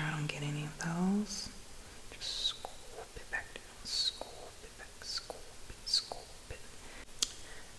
sure I don't get any of those. Just scoop it back down, scoop it back, scoop it, scoop it.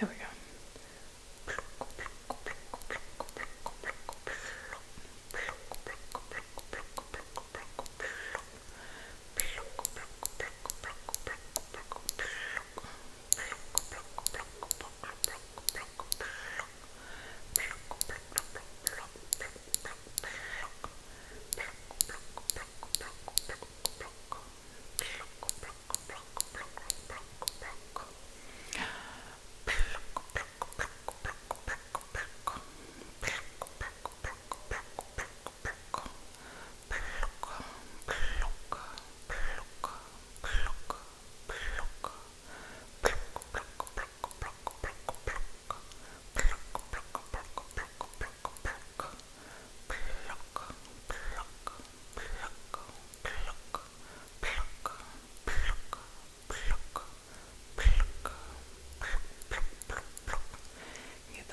There we go.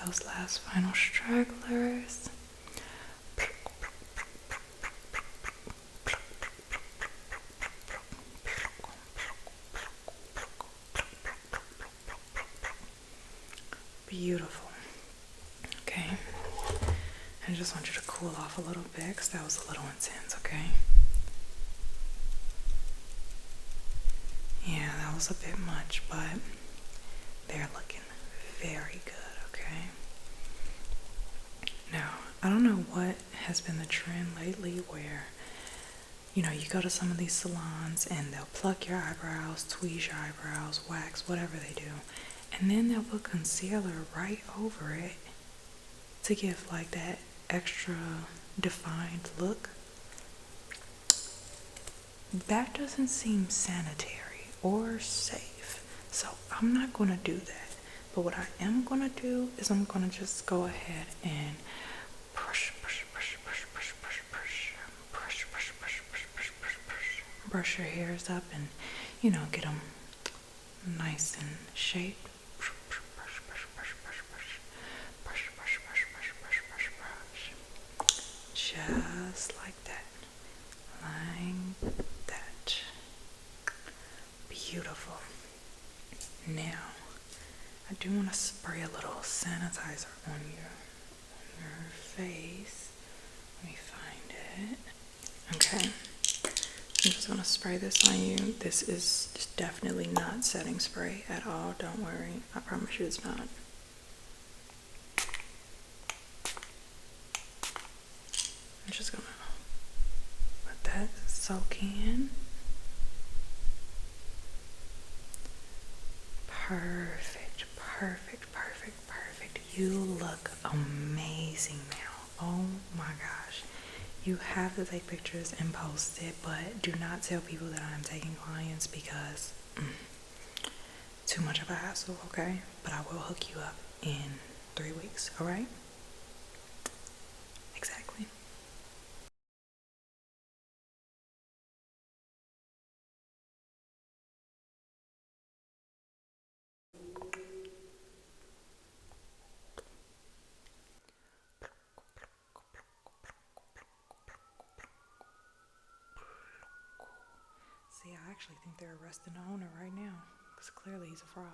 Those last final stragglers. Beautiful. Okay. I just want you to cool off a little bit because that was a little intense, okay? Yeah, that was a bit much, but they're looking very good. Okay. Now, I don't know what has been the trend lately where, you know, you go to some of these salons and they'll pluck your eyebrows, tweeze your eyebrows, wax, whatever they do, and then they'll put concealer right over it to give like that extra defined look. That doesn't seem sanitary or safe, so I'm not going to do that. But what I am going to do is I'm going to just go ahead and brush your hairs up and, you know, get them nice and shaped. Just like that. Like that. Beautiful. Now, I do want to spray a little sanitizer on your face. Let me find it. Okay. I'm just going to spray this on you. This is just definitely not setting spray at all. Don't worry. I promise you it's not. I'm just going to let that soak in. Perfect, perfect, perfect, perfect. You look amazing now. Oh my gosh. You have to take pictures and post it, but do not tell people that I'm taking clients because too much of a hassle, okay? But I will hook you up in 3 weeks, all right? Exactly. See, I actually think they're arresting the owner right now because clearly he's a fraud.